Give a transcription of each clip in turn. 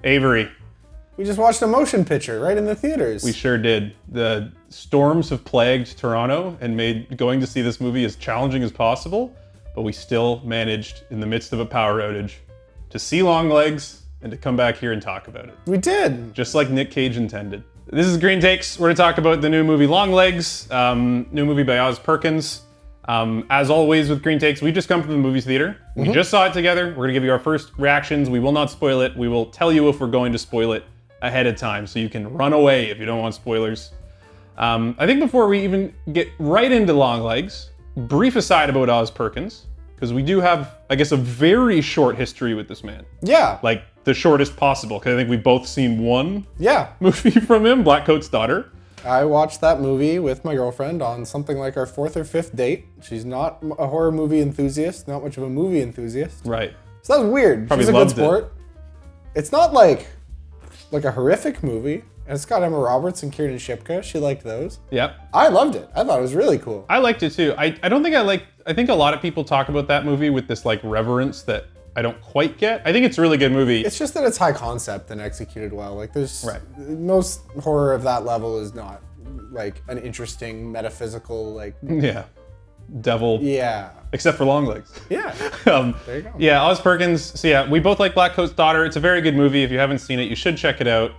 Avery. We just watched a motion picture right in the theaters. We sure did. The storms have plagued Toronto and made going to see this movie as challenging as possible, but we still managed, in the midst of a power outage, to see Longlegs and to come back here and talk about it. We did. Just like Nick Cage intended. This is Green Takes. We're going to talk about the new movie Longlegs, new movie by Oz Perkins. As always with Green Takes, we've just come from the movie theater. We just saw it together. We're going to give you our first reactions. We will not spoil it. We will tell you if we're going to spoil it ahead of time, so you can run away if you don't want spoilers. I think before we even get right into Longlegs, brief aside about Oz Perkins, because we do have, I guess, a very short history with this man. Yeah. Like, the shortest possible, because I think we've both seen one Yeah. movie from him, Blackcoat's Daughter. I watched that movie with my girlfriend on something like our 4th or 5th date. She's not a horror movie enthusiast, not much of a movie enthusiast. Right. So that was weird. Probably She's a good loved sport. It's not like a horrific movie. And it's got Emma Roberts and Kiernan Shipka. She liked those. Yep. I loved it. I thought it was really cool. I liked it too. I don't think I think a lot of people talk about that movie with this like reverence that I don't quite get. I think it's a really good movie. It's just that it's high concept and executed well. Like there's Right. most horror of that level is not like an interesting metaphysical like Yeah. Devil. yeah. Except for Longlegs. Yeah. There you go. Yeah, Oz Perkins. So yeah, we both like Blackcoat's Daughter. It's a very good movie. If you haven't seen it, you should check it out.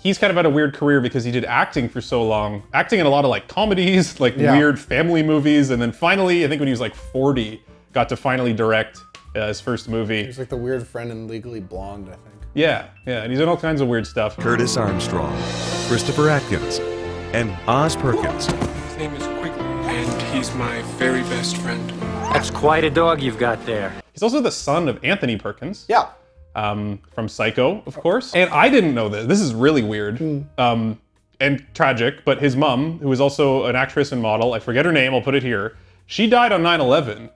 He's kind of had a weird career because he did acting for so long. Acting in a lot of like comedies, like weird family movies. And then finally, I think when he was like 40, got to finally direct his first movie. He's like the weird friend in Legally Blonde, I think. Yeah, and he's in all kinds of weird stuff. Curtis Armstrong, Christopher Atkins, and Oz Perkins. His name is Quigley, and he's my very best friend. That's quite a dog you've got there. He's also the son of Anthony Perkins. Yeah. From Psycho, of course. And I didn't know this. This is really weird and tragic, but his mom, who is also an actress and model, I forget her name, I'll put it here, she died on 9/11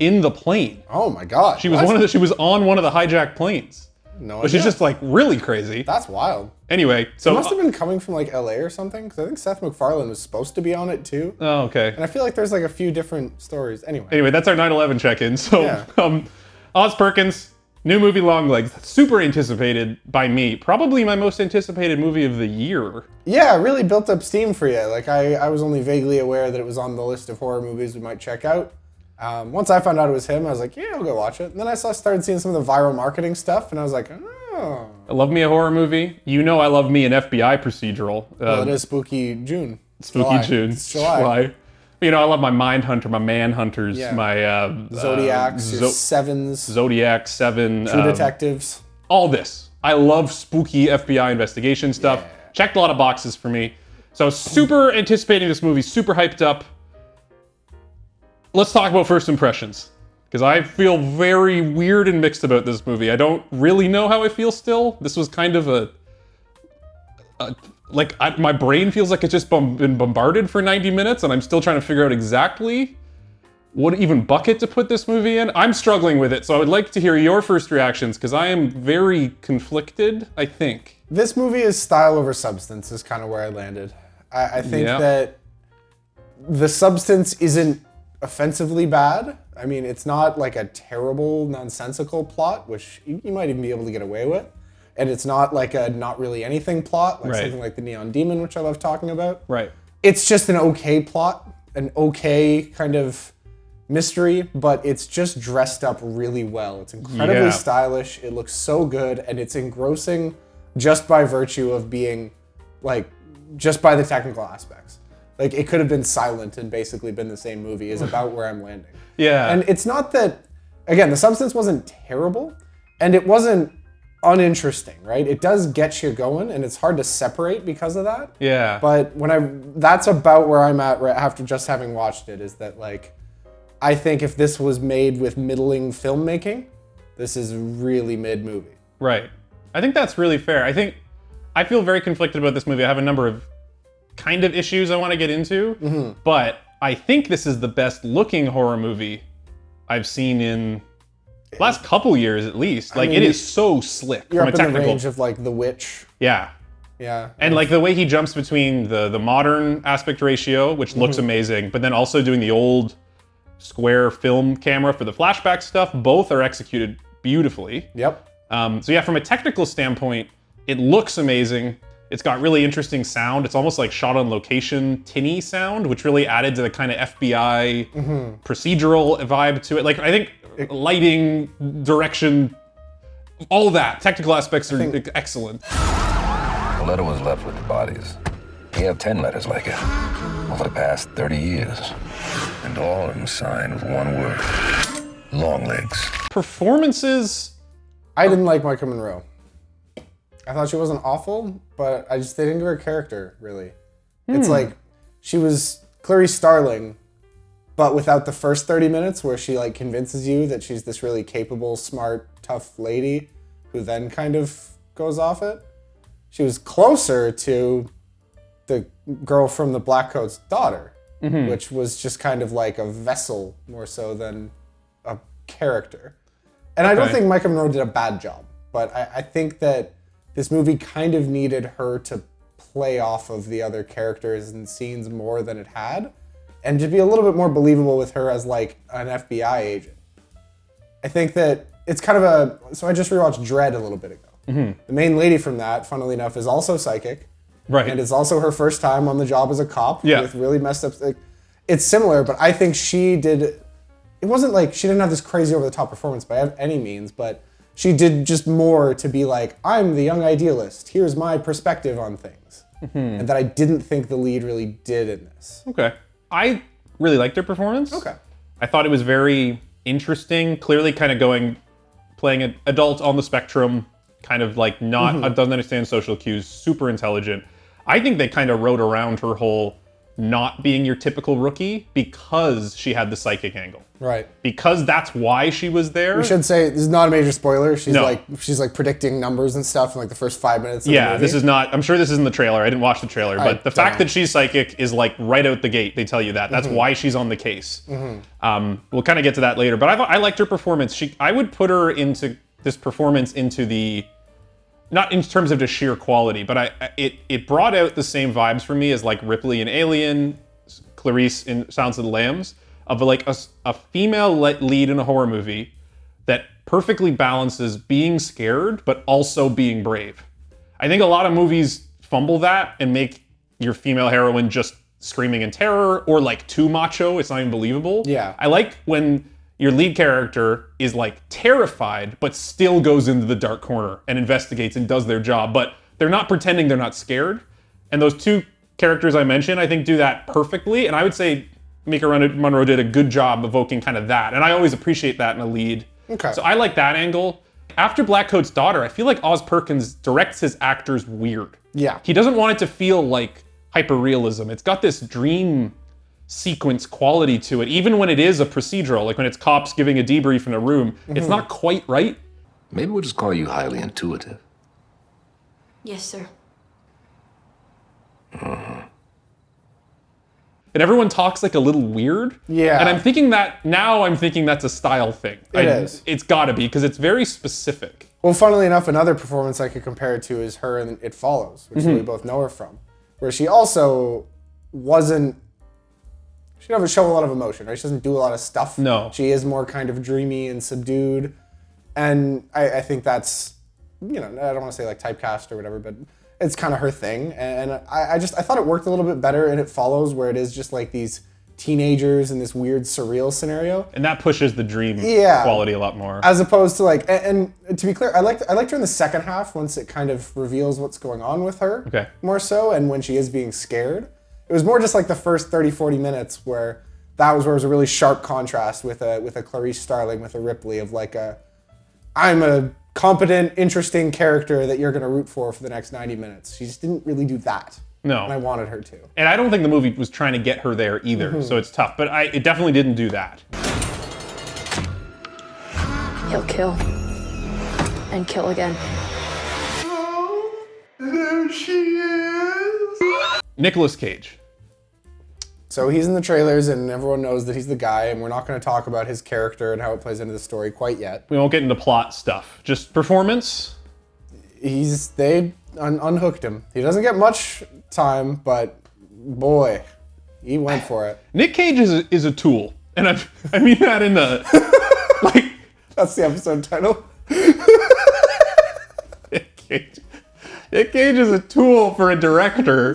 in the plane. Oh my god. She was she was on one of the hijacked planes. No Which is just like really crazy. That's wild. Anyway, so It must have been coming from like LA or something, because I think Seth MacFarlane was supposed to be on it too. Oh, okay. And I feel like there's like a few different stories. Anyway, that's our 9/11 check-in. So, Yeah. Oz Perkins, new movie Longlegs, super anticipated by me. Probably my most anticipated movie of the year. Yeah, it really built up steam for you. Like I was only vaguely aware that it was on the list of horror movies we might check out. Once I found out it was him, I was like, yeah, I'll go watch it. And then I started seeing some of the viral marketing stuff, and I was like, oh. I love me a horror movie. You know I love me an FBI procedural. Well, it is Spooky June. Spooky June. It's July. You know, I love my Mindhunter, my Manhunters, Yeah. my Zodiacs, your Sevens, Zodiac, Seven. True Detectives. All this. I love spooky FBI investigation stuff. Yeah. Checked a lot of boxes for me. So super anticipating this movie, super hyped up. Let's talk about first impressions, because I feel very weird and mixed about this movie. I don't really know how I feel still. This was kind of my brain feels like it's just been bombarded for 90 minutes, and I'm still trying to figure out exactly what even bucket to put this movie in. I'm struggling with it, so I would like to hear your first reactions, because I am very conflicted, I think. This movie is style over substance is kind of where I landed. I think that the substance isn't offensively bad. I mean, it's not like a terrible, nonsensical plot, which you might even be able to get away with. And it's not like a not really anything plot, like something like The Neon Demon, which I love talking about. Right. It's just an okay plot, an okay kind of mystery, but it's just dressed up really well. It's incredibly stylish. It looks so good, and it's engrossing just by virtue of being like, just by the technical aspects. Like, it could have been silent and basically been the same movie is about where I'm landing. Yeah. And it's not that, again, the substance wasn't terrible, and it wasn't uninteresting, right? It does get you going, and it's hard to separate because of that. Yeah. But that's about where I'm at right after just having watched it, is that like, I think if this was made with middling filmmaking, this is a really mid movie. Right. I think that's really fair. I feel very conflicted about this movie. I have a number of kind of issues I want to get into, but I think this is the best looking horror movie I've seen in the last couple years at least. Like, it is so slick You're from a up in the technical range of like The Witch. Yeah. Yeah. And like the way he jumps between the modern aspect ratio, which looks amazing, but then also doing the old square film camera for the flashback stuff, both are executed beautifully. Yep. So yeah, from a technical standpoint, it looks amazing. It's got really interesting sound. It's almost like shot on location, tinny sound, which really added to the kind of FBI procedural vibe to it. Like, I think lighting, direction, all that, technical aspects are excellent. The letter was left with the bodies. We have 10 letters like it over the past 30 years. And all of them signed with one word. Longlegs. Performances. I didn't like Micah Monroe. I thought she wasn't awful, but they didn't give her a character, really. It's like, she was Clarice Starling, but without the first 30 minutes where she like convinces you that she's this really capable, smart, tough lady who then kind of goes off it. She was closer to the girl from the Blackcoat's daughter, which was just kind of like a vessel more so than a character. And I don't think Micah Monroe did a bad job, but I think that this movie kind of needed her to play off of the other characters and scenes more than it had, and to be a little bit more believable with her as like an FBI agent. I think that it's kind of so I just rewatched Dredd a little bit ago. The main lady from that, funnily enough, is also psychic. Right. And it's also her first time on the job as a cop with really messed up, it's similar, but I think she did, it wasn't like, she didn't have this crazy over the top performance by any means, but she did just more to be like, I'm the young idealist. Here's my perspective on things. And that I didn't think the lead really did in this. Okay. I really liked her performance. Okay. I thought it was very interesting, clearly kind of playing an adult on the spectrum, kind of like doesn't understand social cues, super intelligent. I think they kind of wrote around her whole not being your typical rookie because she had the psychic angle. Right. Because that's why she was there. We should say this is not a major spoiler. She's like predicting numbers and stuff in like the first 5 minutes of the movie. This is not, I'm sure this isn't the trailer. I didn't watch the trailer, but the fact that she's psychic is like right out the gate. They tell you that. That's why she's on the case. We'll kind of get to that later, but I liked her performance. I would put her into this performance into the, not in terms of just sheer quality, but it brought out the same vibes for me as like Ripley in Alien, Clarice in Silence of the Lambs, of like a female lead in a horror movie that perfectly balances being scared but also being brave. I think a lot of movies fumble that and make your female heroine just screaming in terror or like too macho. It's not even believable. Yeah. I like when your lead character is like terrified, but still goes into the dark corner and investigates and does their job, but they're not pretending they're not scared. And those two characters I mentioned, I think do that perfectly. And I would say Micah Monroe did a good job evoking kind of that. And I always appreciate that in a lead. Okay. So I like that angle. After Blackcoat's Daughter, I feel like Oz Perkins directs his actors weird. Yeah. He doesn't want it to feel like hyper-realism. It's got this dream sequence quality to it, even when it is a procedural, like when it's cops giving a debrief in a room, it's not quite right. Maybe we'll just call you highly intuitive. Yes, sir. And everyone talks like a little weird. Yeah. And I'm thinking that's a style thing. It is. It's gotta be, because it's very specific. Well, funnily enough, another performance I could compare it to is her in It Follows, which we both know her from, where she also she doesn't show a lot of emotion, right? She doesn't do a lot of stuff. No. She is more kind of dreamy and subdued. And I think that's, I don't want to say like typecast or whatever, but it's kind of her thing. And I thought it worked a little bit better in It Follows, where it is just like these teenagers in this weird surreal scenario. And that pushes the dream quality a lot more. As opposed to like, and to be clear, I liked her in the second half once it kind of reveals what's going on with her. Okay. More so, and when she is being scared. It was more just like the first 30, 40 minutes where it was a really sharp contrast with a Clarice Starling, with a Ripley of like I'm a competent, interesting character that you're going to root for the next 90 minutes. She just didn't really do that. No. And I wanted her to. And I don't think the movie was trying to get her there either, so it's tough. But it definitely didn't do that. He'll kill. And kill again. There she is. Nicolas Cage. So he's in the trailers and everyone knows that he's the guy, and we're not going to talk about his character and how it plays into the story quite yet. We won't get into plot stuff. Just performance. They unhooked him. He doesn't get much time, but boy, he went for it. Nick Cage is a tool. And I mean that in the, like... That's the episode title. Cage. Nick Cage is a tool for a director.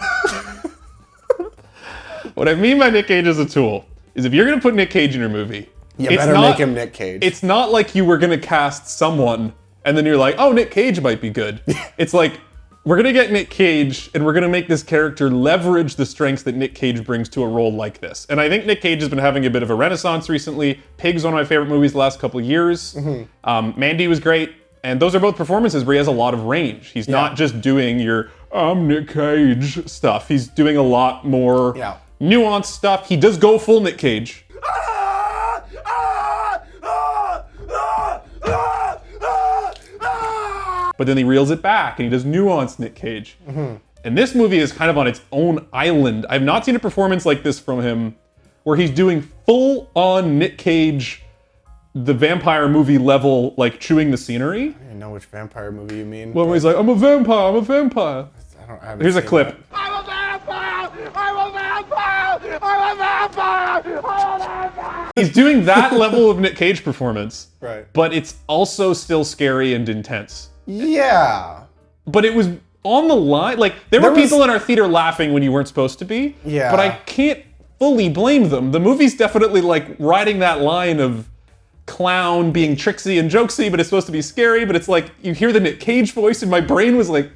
What I mean by Nick Cage is a tool is if you're going to put Nick Cage in your movie, You better make him Nick Cage. It's not like you were going to cast someone and then you're like, oh, Nick Cage might be good. It's like, we're going to get Nick Cage and we're going to make this character leverage the strengths that Nick Cage brings to a role like this. And I think Nick Cage has been having a bit of a renaissance recently. Pig's one of my favorite movies the last couple of years. Mandy was great. And those are both performances where he has a lot of range. He's not just doing your, I'm Nick Cage stuff. He's doing a lot more nuanced stuff. He does go full Nick Cage. But then he reels it back and he does nuanced Nick Cage. And this movie is kind of on its own island. I've not seen a performance like this from him where he's doing full-on Nick Cage, the vampire movie level, like chewing the scenery. I don't know which vampire movie you mean. Well, he's like, I'm a vampire, I'm a vampire. I haven't Here's a seen clip. that. I'm a vampire! I'm a vampire! I'm a vampire! I'm a vampire! He's doing that level of Nick Cage performance. Right. But it's also still scary and intense. Yeah. But it was on the line. Like, there were people in our theater laughing when you weren't supposed to be. Yeah. But I can't fully blame them. The movie's definitely like riding that line of clown being tricksy and jokesy, but it's supposed to be scary. But it's like, you hear the Nick Cage voice and my brain was like,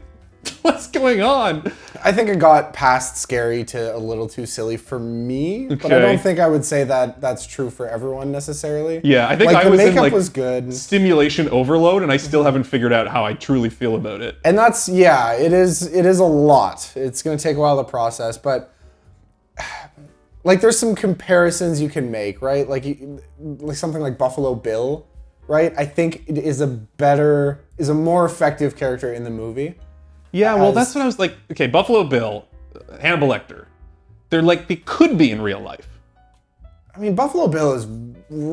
what's going on? I think it got past scary to a little too silly for me, but I Okay. don't think I would say that that's true for everyone necessarily. Yeah, I think like, I was the makeup in like was good, stimulation overload, and I still haven't figured out how I truly feel about it. and that's it is a lot. It's gonna take a while to process, but like there's some comparisons you can make, right? Like something like Buffalo Bill, right? I think it is a more effective character in the movie. Yeah, well, that's what I was like. Okay, Buffalo Bill, Hannibal Lecter, they could be in real life. I mean, Buffalo Bill is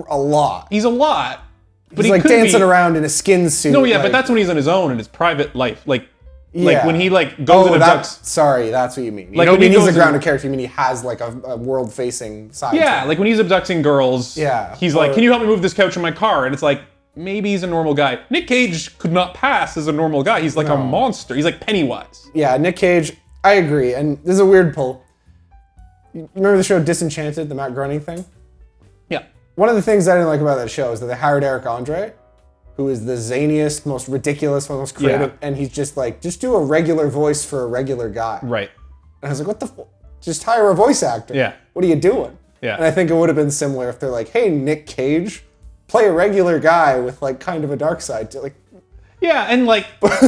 a lot. He's a lot, but He's he like could dancing be, around in a skin suit. No, yeah, but like- that's when he's on his own in his private life. Like Yeah. when he like goes and abducts. Sorry, that's what you mean. You Like don't when he mean he's a goes grounded and- character. You mean he has like a world-facing side. Yeah, to him. like when he's abducting girls. Yeah, he's like, or- "Can you help me move this couch in my car?" And it's like, maybe he's a normal guy. Nick Cage could not pass as a normal guy. He's like a monster. He's like Pennywise. Yeah, Nick Cage. I agree, and this is a weird pull. You remember the show Disenchanted, the Matt Groening thing? Yeah. One of the things I didn't like about that show is that they hired Eric Andre, who is the zaniest, most ridiculous, most creative, and he's just like, just do a regular voice for a regular guy. Right. And I was like, what the just hire a voice actor. Yeah. What are you doing? Yeah. And I think it would have been similar if they're like, hey, Nick Cage, play a regular guy with like kind of a dark side to like. Yeah, and like,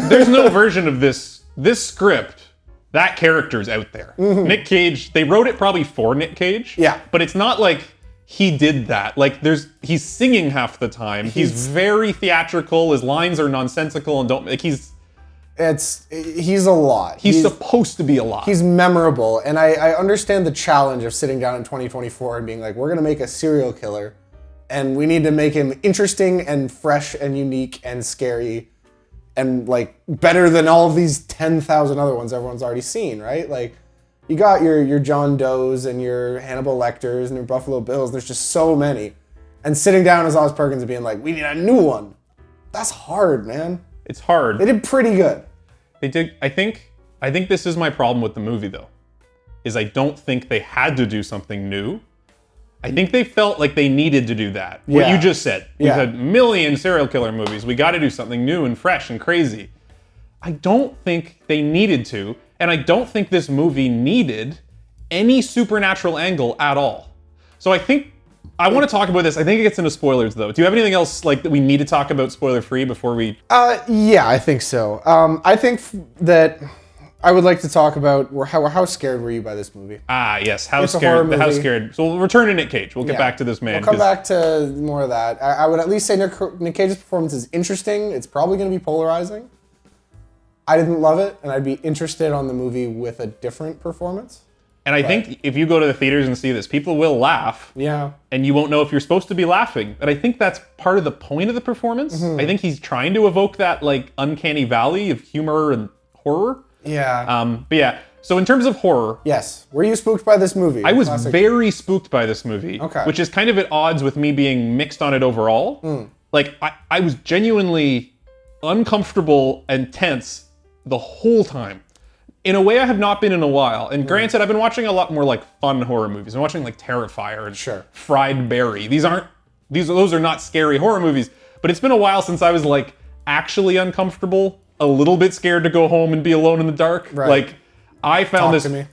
there's no version of this script. That character's out there. Nick Cage, they wrote it probably for Nick Cage. Yeah. But it's not like he did that. Like he's singing half the time. He's very theatrical. His lines are nonsensical and don't like he's He's a lot. He's supposed to be a lot. He's memorable, and I understand the challenge of sitting down in 2024 and being like, we're gonna make a serial killer, and we need to make him interesting and fresh and unique and scary, and like better than all of these 10,000 other ones everyone's already seen, right? Like, you got your John Does and your Hannibal Lecters and your Buffalo Bills. There's just so many, and sitting down as Oz Perkins and being like, we need a new one. That's hard, man. It's hard. They did pretty good. They did. I think this is my problem with the movie though, is I don't think they had to do something new. I think they felt like they needed to do that. What Yeah. you just said. We've Yeah. had a million serial killer movies. We got to do something new and fresh and crazy. I don't think they needed to, and I don't think this movie needed any supernatural angle at all. So I want to talk about this. I think it gets into spoilers though. Do you have anything else like that we need to talk about spoiler free before we? Yeah, I think so. I think that I would like to talk about how scared were you by this movie? Ah, yes. How It's a horror scared? How movie. scared? So we'll return to Nick Cage. We'll get Yeah. back to this man. We'll come 'cause- back to more of that. I would at least say Nick Cage's performance is interesting. It's probably going to be polarizing. I didn't love it, and I'd be interested on the movie with a different performance. And I think if you go to the theaters and see this, people will laugh. Yeah. And you won't know if you're supposed to be laughing. And I think that's part of the point of the performance. Mm-hmm. I think he's trying to evoke that like uncanny valley of humor and horror. Yeah. But yeah, so in terms of horror, Yes. Were you spooked by this movie? I was Classic. very spooked by this movie. Okay. Which is kind of at odds with me being mixed on it overall. Hmm. Like, I was genuinely uncomfortable and tense the whole time. In a way I have not been in a while. And granted, I've been watching a lot more like fun horror movies. I'm watching like Terrifier and Fried Berry. Those are not scary horror movies, but it's been a while since I was like actually uncomfortable, a little bit scared to go home and be alone in the dark. Right. Like I found Talk this. to me.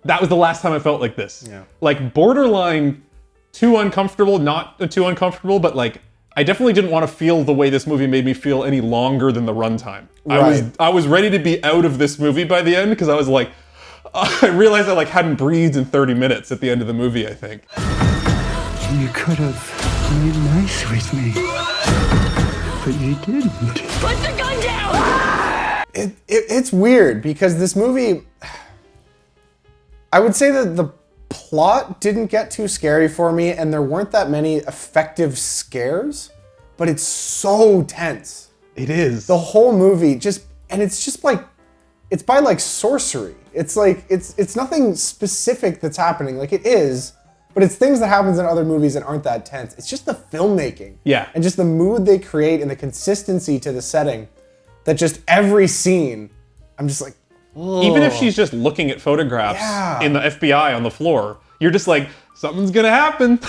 That was the last time I felt like this. Yeah. Like borderline too uncomfortable, not too uncomfortable, but like I definitely didn't want to feel the way this movie made me feel any longer than the runtime. Right. I was ready to be out of this movie by the end because I was like, I realized I like hadn't breathed in 30 minutes at the end of the movie, I think. You could have been nice with me, but you didn't. Put the gun down! It's weird because this movie, I would say that the plot didn't get too scary for me and there weren't that many effective scares, but it's so tense. It is. The whole movie it's just like, it's by like sorcery. It's like, it's nothing specific that's happening. Like it is, but it's things that happens in other movies that aren't that tense. It's just the filmmaking. Yeah. And just the mood they create and the consistency to the setting that just every scene, I'm just like, even if she's just looking at photographs in the FBI on the floor, you're just like, something's gonna happen.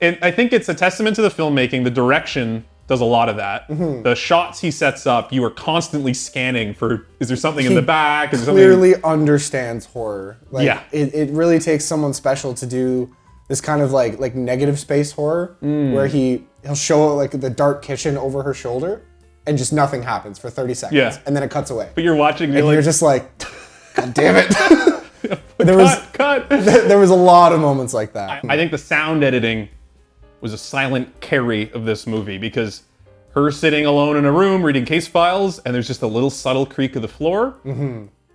And I think it's a testament to the filmmaking. The direction does a lot of that. The shots he sets up, you are constantly scanning for, is there something in the back? Is there clearly something... understands horror. Like, it really takes someone special to do this kind of like negative space horror where he'll show like the dark kitchen over her shoulder and just nothing happens for 30 seconds and then it cuts away. But you're watching, and like... you're just like, God damn it. Cut. There was a lot of moments like that. I think the sound editing was a silent carry of this movie because her sitting alone in a room reading case files and there's just a little subtle creak of the floor.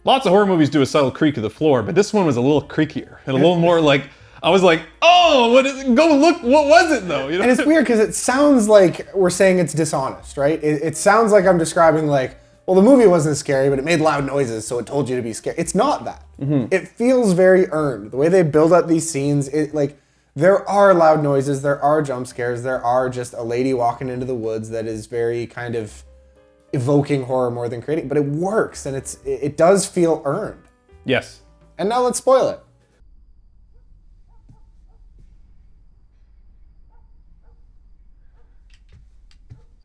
Lots of horror movies do a subtle creak of the floor, but this one was a little creakier and a little more like, I was like, oh, what is it? Go look, what was it though? You know? And it's weird because it sounds like we're saying it's dishonest, right? It sounds like I'm describing like, well, the movie wasn't scary, but it made loud noises, so it told you to be scared. It's not that. It feels very earned. The way they build up these scenes, there are loud noises, there are jump scares, there are just a lady walking into the woods that is very kind of evoking horror more than creating, but it works and it does feel earned. Yes. And now let's spoil it.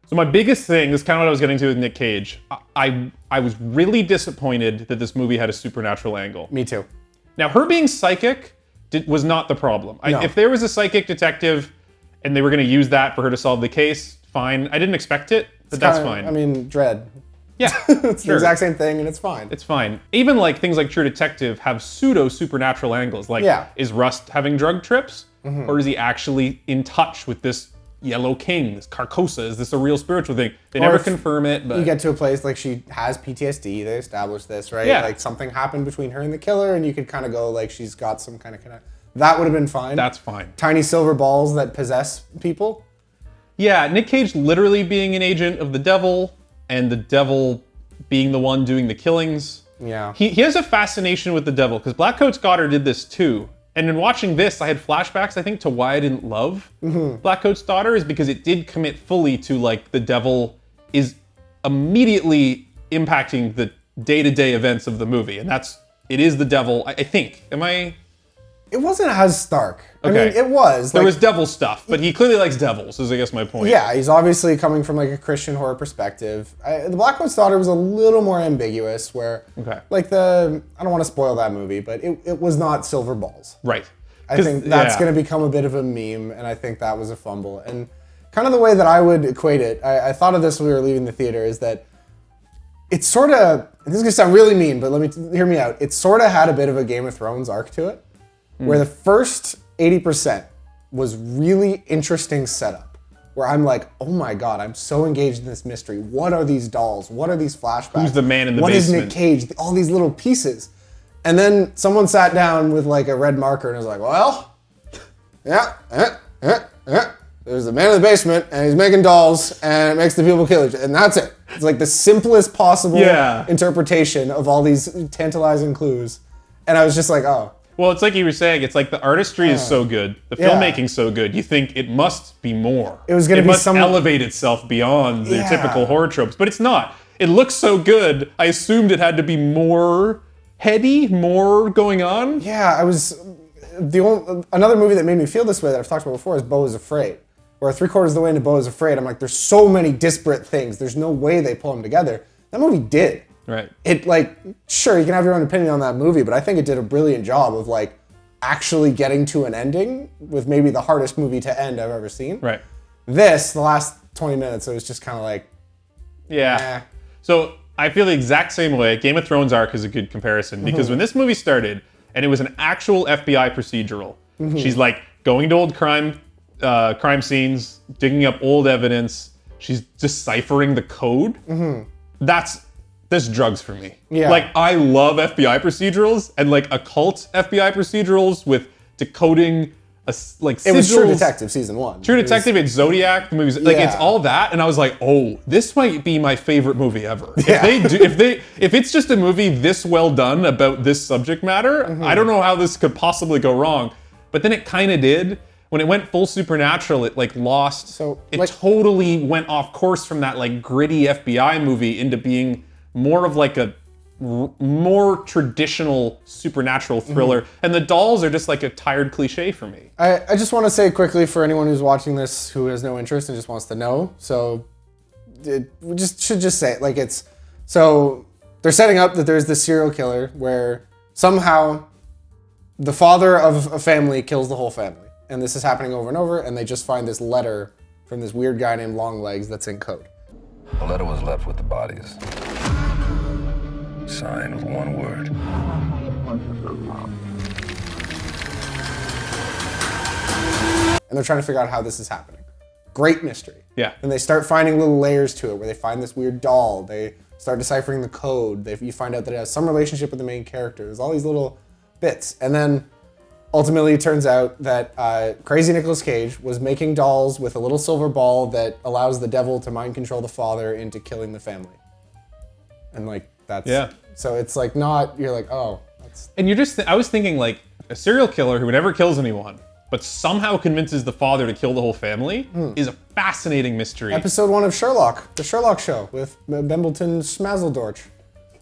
So my biggest thing is kind of what I was getting to with Nick Cage. I was really disappointed that this movie had a supernatural angle. Me too. Now, her being psychic was not the problem. No. If there was a psychic detective and they were going to use that for her to solve the case, fine. I didn't expect it, but that's fine. I mean, Dread. Yeah, it's the exact same thing and it's fine. It's fine. Even like things like True Detective have pseudo-supernatural angles. Like, is Rust having drug trips? Or is he actually in touch with this Yellow King, this Carcosa? Is this a real spiritual thing? They never confirm it, but... You get to a place like she has PTSD, they establish this, right? Yeah. Like something happened between her and the killer and you could kind of go like she's got some kind of connect. That would have been fine. That's fine. Tiny silver balls that possess people. Yeah, Nick Cage literally being an agent of the devil and the devil being the one doing the killings. Yeah. He has a fascination with the devil because Blackcoat's Daughter did this too. And in watching this, I had flashbacks, I think, to why I didn't love Blackcoat's Daughter is because it did commit fully to like the devil is immediately impacting the day-to-day events of the movie. And it is the devil, I think. It wasn't as stark. Okay. I mean, it was. There was devil stuff, but he clearly likes devils, is I guess my point. Yeah, he's obviously coming from like a Christian horror perspective. The Blackcoat's Daughter was a little more ambiguous where, like I don't want to spoil that movie, but it was not silver balls. Right. I think that's going to become a bit of a meme, and I think that was a fumble. And kind of the way that I would equate it, I thought of this when we were leaving the theater, is that it's sort of, this is going to sound really mean, but hear me out. It sort of had a bit of a Game of Thrones arc to it, where the first 80% was really interesting setup, where I'm like, oh my God, I'm so engaged in this mystery. What are these dolls? What are these flashbacks? Who's the man in the basement? What is basement? Nick Cage? All these little pieces. And then someone sat down with like a red marker and was like, well, there's a man in the basement and he's making dolls and it makes the people kill each other. And that's it. It's like the simplest possible interpretation of all these tantalizing clues. And I was just like, oh. Well, it's like you were saying, it's like the artistry is so good, the filmmaking's so good, you think it must be more. It was going to be must elevate itself beyond the typical horror tropes, but it's not. it looks so good. I assumed it had to be more heady, more going on. Yeah, another movie that made me feel this way that I've talked about before is Beau is Afraid. Where 3/4 of the way into Beau is Afraid, I'm like, there's so many disparate things. There's no way they pull them together. That movie did. Right. It sure, you can have your own opinion on that movie, but I think it did a brilliant job of actually getting to an ending with maybe the hardest movie to end I've ever seen. Right. The last 20 minutes, it was just kind of like, yeah. So I feel the exact same way. Game of Thrones arc is a good comparison because when this movie started and it was an actual FBI procedural, she's going to old crime scenes, digging up old evidence. She's deciphering the code. That's drugs for me. Yeah. I love FBI procedurals and occult FBI procedurals with decoding sigils. It was True Detective season 1. True Detective, it's Zodiac, the movies, it's all that, and I was like, oh, this might be my favorite movie ever. Yeah. If it's just a movie this well done about this subject matter, I don't know how this could possibly go wrong. But then it kind of did. When it went full supernatural, it lost. So totally went off course from that gritty FBI movie into being more of a more traditional supernatural thriller, and the dolls are just a tired cliche for me. I just want to say quickly for anyone who's watching this who has no interest and just wants to know, so we should just say it. So they're setting up that there's this serial killer where somehow the father of a family kills the whole family, and this is happening over and over, and they just find this letter from this weird guy named Longlegs that's in code. The letter was left with the bodies. Signed with one word. And they're trying to figure out how this is happening. Great mystery. Yeah. And they start finding little layers to it where they find this weird doll. They start deciphering the code. You find out that it has some relationship with the main character. There's all these little bits. And then ultimately it turns out that crazy Nicolas Cage was making dolls with a little silver ball that allows the devil to mind control the father into killing the family. And that's... Yeah. So it's not... You're like, oh, that's... And you're just... I was thinking a serial killer who never kills anyone, but somehow convinces the father to kill the whole family is a fascinating mystery. Episode 1 of Sherlock, the Sherlock Show with Bembleton Schmazeldorch.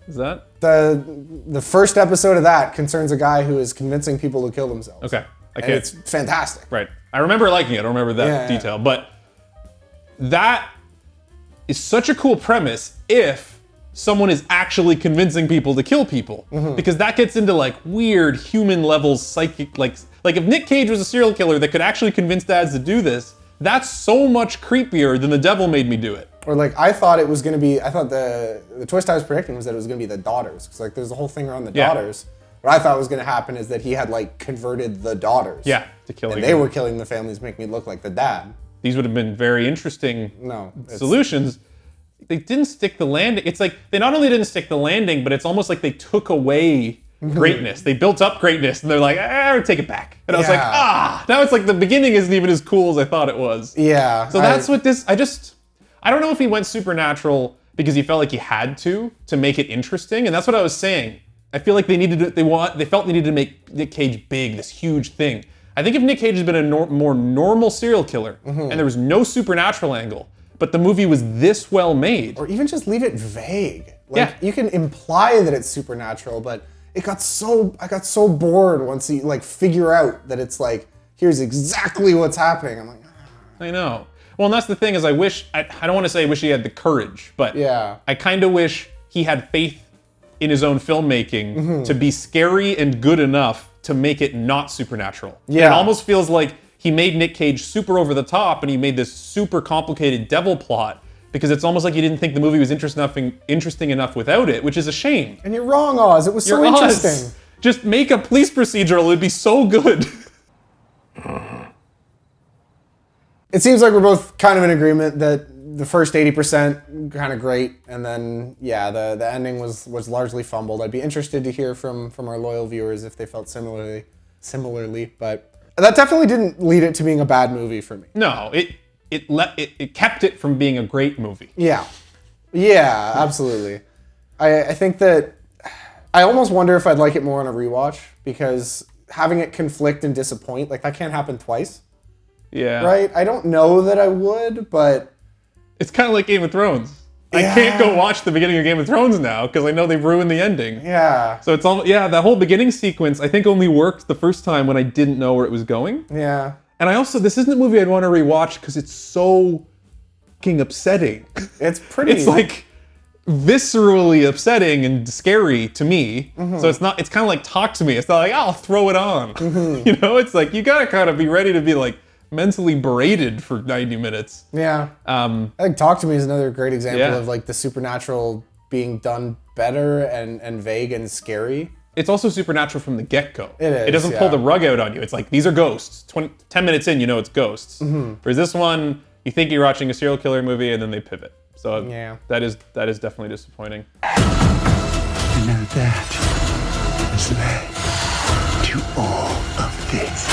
Is that? The first episode of that concerns a guy who is convincing people to kill themselves. Okay. And it's fantastic. Right. I remember liking it. I don't remember that detail. But that is such a cool premise if someone is actually convincing people to kill people. Because that gets into weird human level psychic, if Nick Cage was a serial killer that could actually convince dads to do this, that's so much creepier than the devil made me do it. Or I thought it was going to be, I thought the twist I was predicting was that it was going to be the daughters. Because there's a whole thing around the daughters. What I thought was going to happen is that he had converted the daughters. Yeah, to killing and they were killing the families, making me look like the dad. These would have been very interesting solutions. They didn't stick the landing. It's they not only didn't stick the landing, but it's almost like they took away greatness. They built up greatness, and they're like, take it back. And I was like, now it's the beginning isn't even as cool as I thought it was. Yeah. So that's what this, I don't know if he went supernatural because he felt like he had to make it interesting, and that's what I was saying. I feel like they felt they needed to make Nick Cage big, this huge thing. I think if Nick Cage had been a more normal serial killer, and there was no supernatural angle, but the movie was this well made. Or even just leave it vague. You can imply that it's supernatural, but I got so bored once you figure out that it's here's exactly what's happening. I'm like, I know. Well, and that's the thing is I don't want to say I wish he had the courage, but I kind of wish he had faith in his own filmmaking to be scary and good enough to make it not supernatural. Yeah. It almost feels like he made Nick Cage super over the top and he made this super complicated devil plot because it's almost like he didn't think the movie was interesting enough without it, which is a shame. And you're wrong, Oz. It was so interesting. Just make a police procedural. It'd be so good. It seems like we're both kind of in agreement that the first 80% kind of great, and then the ending was largely fumbled. I'd be interested to hear from our loyal viewers if they felt similarly, but that definitely didn't lead it to being a bad movie for me. No, it kept it from being a great movie. Yeah, absolutely. I think that I almost wonder if I'd like it more on a rewatch because having it conflict and disappoint, that can't happen twice. Yeah. Right? I don't know that I would, but it's kind of like Game of Thrones. I can't go watch the beginning of Game of Thrones now because I know they've ruined the ending. Yeah. So it's all, that whole beginning sequence I think only worked the first time when I didn't know where it was going. Yeah. And I also, this isn't a movie I'd want to rewatch because it's so fucking upsetting. It's pretty. It's like viscerally upsetting and scary to me. So it's kind of like talk to me. It's not like, I'll throw it on. You know, it's like you gotta kind of be ready to be like mentally berated for 90 minutes. Yeah. I think Talk to Me is another great example of like the supernatural being done better and vague and scary. It's also supernatural from the get-go. It is. It doesn't pull the rug out on you. It's like, these are ghosts. 10 minutes in, you know it's ghosts. Whereas this one, you think you're watching a serial killer movie and then they pivot. So that is definitely disappointing. And now that has led to all of this.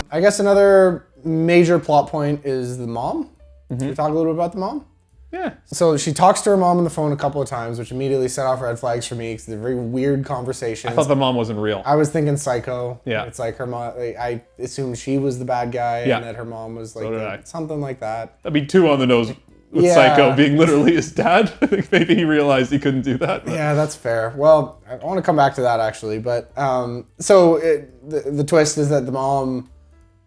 I guess another major plot point is the mom. Should we talk a little bit about the mom? Yeah. So she talks to her mom on the phone a couple of times, which immediately set off red flags for me because they're very weird conversations. I thought the mom wasn't real. I was thinking Psycho. Yeah. It's like her mom, I assumed she was the bad guy and that her mom was like something like that. That'd be too on the nose with Psycho being literally his dad. I think maybe he realized he couldn't do that. But. Yeah, that's fair. Well, I want to come back to that actually. But the twist is that the mom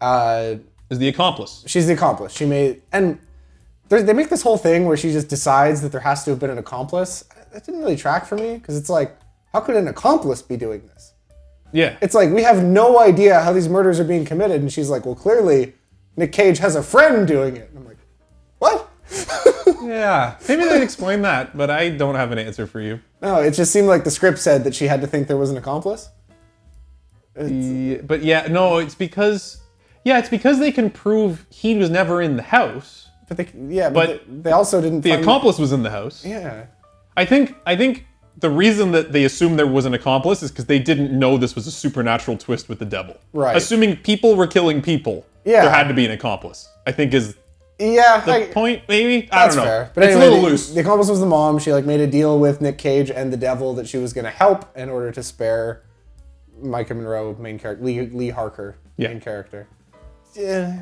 is the accomplice. She's the accomplice. They make this whole thing where she just decides that there has to have been an accomplice. That didn't really track for me because it's like, how could an accomplice be doing this? Yeah. It's like, we have no idea how these murders are being committed. And she's like, well, clearly Nick Cage has a friend doing it. And I'm like, what? Yeah. Maybe they'd explain that, but I don't have an answer for you. No, it just seemed like the script said that she had to think there was an accomplice. It's because they can prove he was never in the house. But they also didn't. The accomplice was in the house. Yeah. I think the reason that they assumed there was an accomplice is because they didn't know this was a supernatural twist with the devil. Right. Assuming people were killing people, there had to be an accomplice. I think is the point, maybe? I don't know. Fair. But it's anyway, a little loose. The accomplice was the mom. She made a deal with Nick Cage and the devil that she was going to help in order to spare Micah Monroe, main character, Lee Harker, main character. Yeah.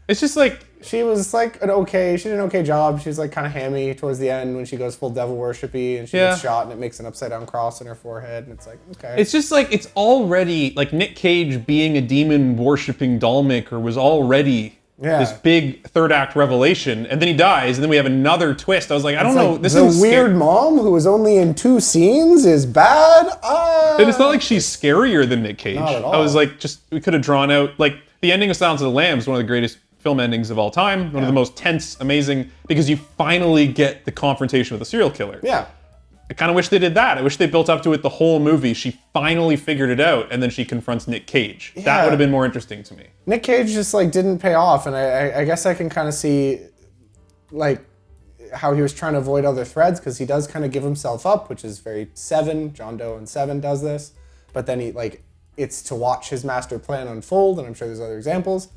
It's just like she was like she did an okay job. She was like kind of hammy towards the end when she goes full devil worshipy and she gets shot and it makes an upside down cross in her forehead and it's like, okay. It's just like, it's already like Nick Cage being a demon worshipping doll maker was already this big third act revelation, and then he dies and then we have another twist. I was like, I don't know. This is the weird mom who was only in 2 scenes is bad. And it's not like she's scarier than Nick Cage. Not at all. I was like, we could have drawn out like the ending of Silence of the Lambs, one of the greatest film endings of all time, one of the most tense, amazing, because you finally get the confrontation with a serial killer. Yeah. I kind of wish they did that. I wish they built up to it the whole movie. She finally figured it out, and then she confronts Nick Cage. Yeah. That would have been more interesting to me. Nick Cage just didn't pay off, and I guess I can kind of see how he was trying to avoid other threads, because he does kind of give himself up, which is very Seven. John Doe and Seven does this, but then it's to watch his master plan unfold, and I'm sure there's other examples.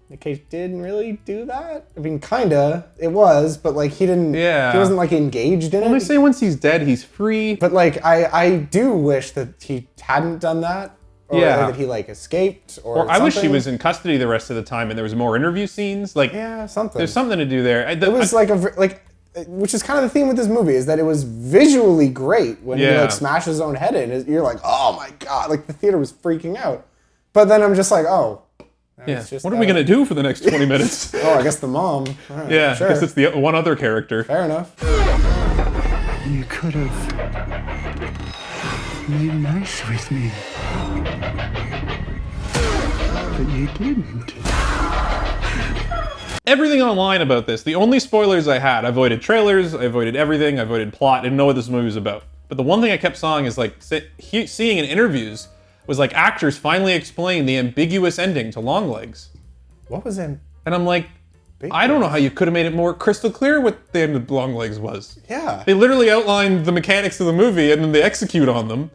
Nick Cage didn't really do that. I mean, kinda, it was, but he didn't. Yeah. He wasn't engaged in it. Well, they say once he's dead, he's free. But I do wish that he hadn't done that, or that he escaped, or I wish he was in custody the rest of the time, and there was more interview scenes. Something. There's something to do there. It was which is kind of the theme with this movie, is that it was visually great when he smashed his own head in. You're like, oh my god, the theater was freaking out. But then I'm just like, oh. Yeah. What are we going to do for the next 20 minutes? Oh, I guess the mom. Right, yeah, sure. I guess it's the one other character. Fair enough. You could have made nice with me. But you didn't. Everything online about this, the only spoilers I had, I avoided trailers, I avoided everything, I avoided plot, I didn't know what this movie was about. But the one thing I kept seeing is seeing in interviews was actors finally explain the ambiguous ending to Longlegs. What was in? And I'm like, I don't know how you could have made it more crystal clear what the end of Longlegs was. Yeah. They literally outlined the mechanics of the movie and then they execute on them.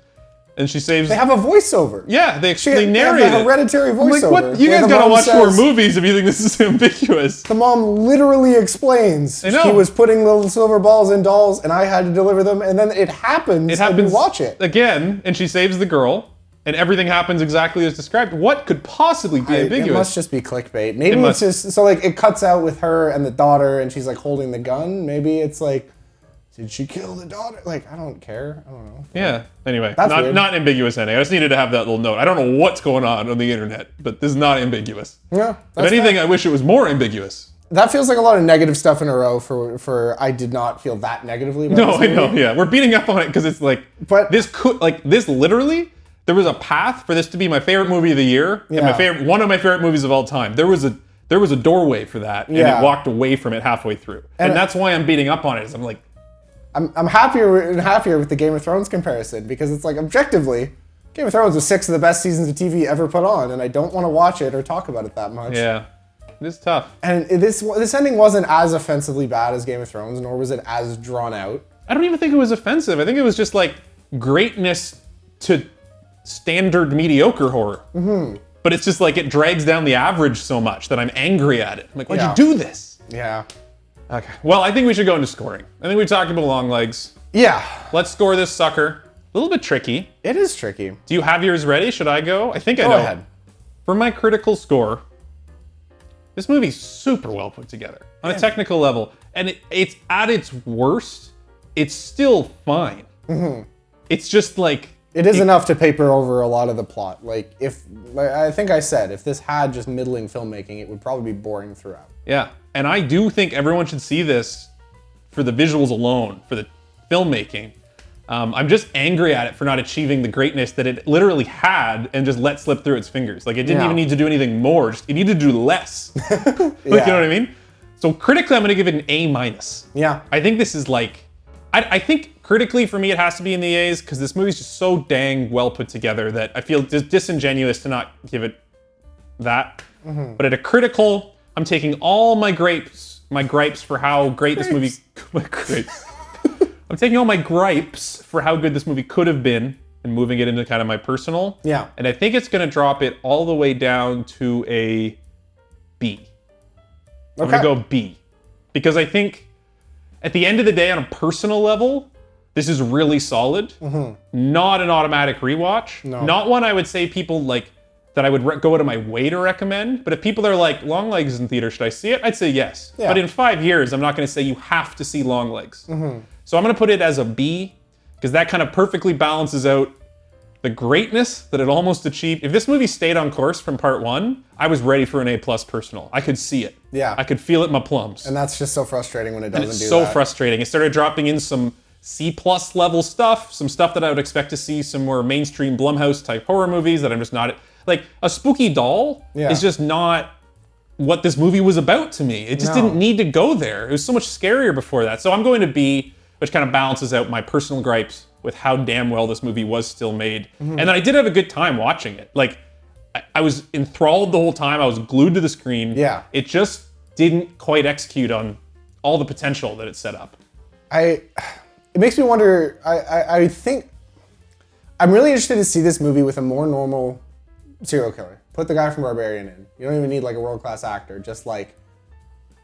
And she saves... They have a voiceover. Yeah, they narrate it. They have a hereditary voiceover. I'm like, what? You guys gotta watch more movies if you think this is ambiguous. The mom literally explains I know. He was putting little silver balls in dolls and I had to deliver them, and then it happens and you watch it. Again, and she saves the girl. and everything happens exactly as described. What could possibly be ambiguous? It must just be clickbait. Maybe it's just so like it cuts out with her and the daughter, and she's like holding the gun. Maybe it's like, did she kill the daughter? Like, I don't care. I don't know. Yeah. Anyway, That's weird. not ambiguous ending. I just needed to have that little note. I don't know what's going on the internet, but this is not ambiguous. Yeah. If anything, I wish it was more ambiguous. That feels like a lot of negative stuff in a row for I did not feel that negatively about No, this I movie. know. Yeah, we're beating up on it because it's like, But- this literally, there was a path for this to be my favorite movie of the year and one of my favorite movies of all time. There was a doorway for that, and it walked away from it halfway through, and that's why I'm beating up on it. Is I'm like, I'm happier and happier with the Game of Thrones comparison because it's like objectively, Game of Thrones was 6 of the best seasons of TV ever put on, and I don't want to watch it or talk about it that much. yeah, it's tough. And this ending wasn't as offensively bad as Game of Thrones, nor was it as drawn out. I don't even think it was offensive. I think it was just like greatness to standard mediocre horror. Mm-hmm. But it's just like it drags down the average so much that I'm angry at it. I'm like, why'd you do this? Yeah. Okay. Well, I think we should go into scoring. I think we talked about Longlegs. Yeah. Let's score this sucker. A little bit tricky. It is tricky. Do you have yours ready? Should I go? I think I know. Go ahead. For my critical score, this movie's super well put together on a technical level. And it's at its worst, it's still fine. Mm-hmm. It's just like... It is enough to paper over a lot of the plot. I think I said, if this had just middling filmmaking, it would probably be boring throughout. Yeah, and I do think everyone should see this for the visuals alone, for the filmmaking. I'm just angry at it for not achieving the greatness that it literally had and just let slip through its fingers. Like, it didn't even need to do anything more. It needed to do less. You know what I mean? So critically, I'm going to give it an A-. Yeah. I think this is like... I think critically, for me, it has to be in the A's because this movie's just so dang well put together that I feel disingenuous to not give it that. Mm-hmm. But at a critical, I'm taking all my gripes for how great this movie... My grapes. I'm taking all my gripes for how good this movie could have been and moving it into kind of my personal. Yeah. And I think it's going to drop it all the way down to a B. I'm going to go B. Because I think at the end of the day, on a personal level, this is really solid. Mm-hmm. Not an automatic rewatch. No. Not one I would say people like that I would go out of my way to recommend. But if people are like, Longlegs is in theater, should I see it? I'd say yes. Yeah. But in 5 years, I'm not going to say you have to see Longlegs. Mm-hmm. So I'm going to put it as a B because that kind of perfectly balances out the greatness that it almost achieved. If this movie stayed on course from part 1, I was ready for an A+ personal. I could see it. Yeah. I could feel it in my plums. And that's just so frustrating when it doesn't do that. It's so frustrating. It started dropping in some C+ level stuff, some stuff that I would expect to see some more mainstream Blumhouse type horror movies that I'm just not... Like, a spooky doll is just not what this movie was about to me. It just didn't need to go there. It was so much scarier before that. So I'm going to B, which kind of balances out my personal gripes with how damn well this movie was still made. Mm-hmm. And then I did have a good time watching it. Like, I was enthralled the whole time. I was glued to the screen. Yeah. It just didn't quite execute on all the potential that it set up. It makes me wonder, I think, I'm really interested to see this movie with a more normal serial killer. Put the guy from Barbarian in. You don't even need like a world-class actor, just like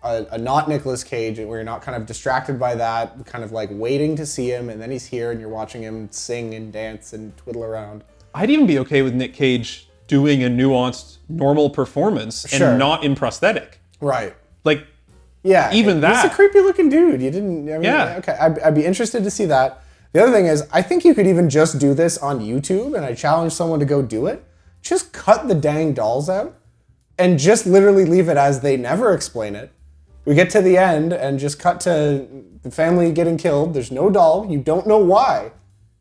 a not Nicolas Cage, where you're not kind of distracted by that, kind of like waiting to see him, and then he's here and you're watching him sing and dance and twiddle around. I'd even be okay with Nick Cage doing a nuanced, normal performance and not in prosthetic. Right. Like, yeah, even that. He's a creepy looking dude. You didn't, I mean, yeah. Okay, I'd be interested to see that. The other thing is, I think you could even just do this on YouTube, and I challenge someone to go do it. Just cut the dang dolls out and just literally leave it as they never explain it. We get to the end and just cut to the family getting killed. There's no doll. You don't know why.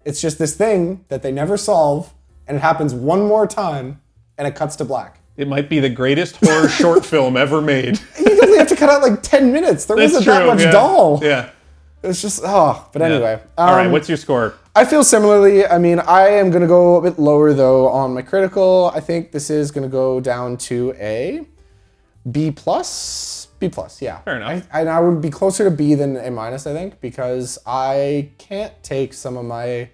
It's just this thing that they never solve, and it happens one more time, and it cuts to black. It might be the greatest horror short film ever made. You only have to cut out like 10 minutes. There wasn't that much doll. Yeah. It was just, but anyway. All right, what's your score? I feel similarly. I mean, I am going to go a bit lower, though, on my critical. I think this is going to go down to a B+. B+, yeah. Fair enough. I would be closer to B than A-, I think, because I can't take some of my...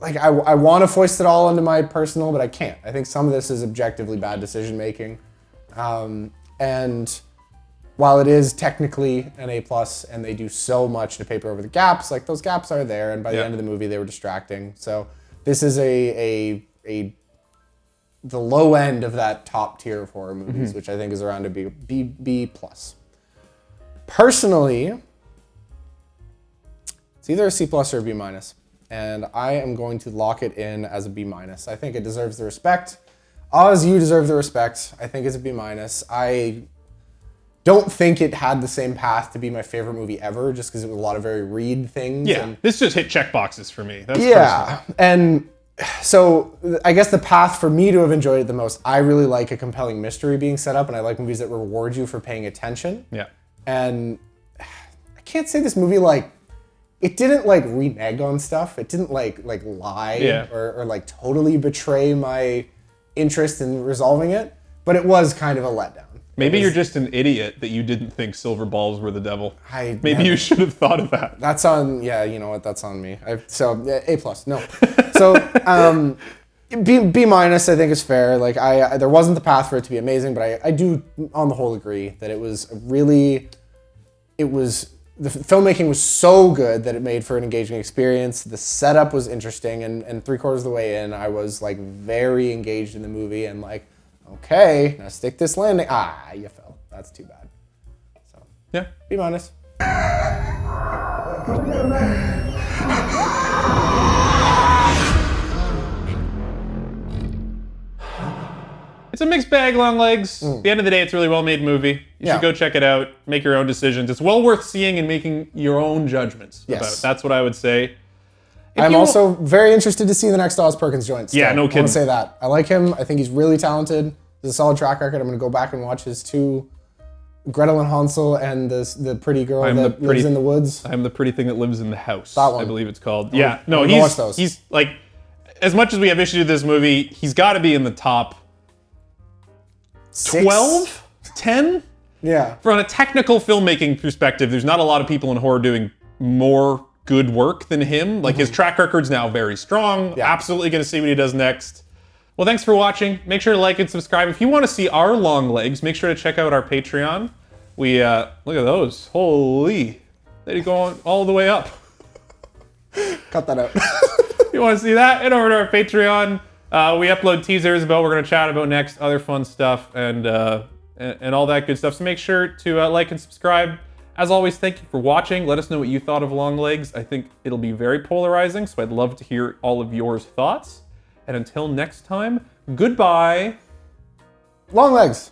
Like, I want to foist it all into my personal, but I can't. I think some of this is objectively bad decision-making. And while it is technically an A+, and they do so much to paper over the gaps, like, those gaps are there, and by the end of the movie, they were distracting. So this is a the low end of that top tier of horror movies, which I think is around a B plus. Personally, it's either a C plus or a B minus, and I am going to lock it in as a B minus. I think it deserves the respect. Oz, you deserve the respect. I think it's a B minus. I don't think it had the same path to be my favorite movie ever, just because it was a lot of very Reed things. Yeah, and this just hit check boxes for me. That's yeah, personal. and so I guess the path for me to have enjoyed it the most, I really like a compelling mystery being set up, and I like movies that reward you for paying attention. Yeah. And I can't say this movie, like, it didn't like renege on stuff. It didn't like lie or like totally betray my interest in resolving it, but it was kind of a letdown. Maybe you're just an idiot that you didn't think silver balls were the devil. Maybe never- you should have thought of that. That's on, yeah, you know what, that's on me. A plus, no. So, B minus I think is fair. Like there wasn't the path for it to be amazing, but I do on the whole agree that it was the filmmaking was so good that it made for an engaging experience. The setup was interesting, and 3/4 of the way in, I was like very engaged in the movie and like, okay, now stick this landing. Ah, you fell. That's too bad. So Yeah. B minus. It's a mixed bag, Longlegs. At the end of the day, it's a really well-made movie. You should go check it out, make your own decisions. It's well worth seeing and making your own judgments about. That's what I would say. I'm also very interested to see the next Oz Perkins joint. Still. Yeah, no kidding. I want to say that. I like him. I think he's really talented. There's a solid track record. I'm going to go back and watch his 2, Gretel and Hansel, and the pretty girl that lives in the woods. I'm the pretty thing that lives in the house. That one. I believe it's called. Oh, Yeah, no, he's like, as much as we have issues with this movie, he's got to be in the top 12? 10? Yeah. From a technical filmmaking perspective, there's not a lot of people in horror doing more good work than him. Like his track record's now very strong. Yeah. Absolutely going to see what he does next. Well, thanks for watching. Make sure to like and subscribe. If you want to see our Longlegs, make sure to check out our Patreon. We, look at those. Holy. They go on all the way up. Cut that out. If you want to see that, head over to our Patreon. We upload teasers about what we're going to chat about next, other fun stuff, and all that good stuff. So make sure to like and subscribe. As always, thank you for watching. Let us know what you thought of Longlegs. I think it'll be very polarizing, so I'd love to hear all of yours thoughts. And until next time, goodbye. Longlegs.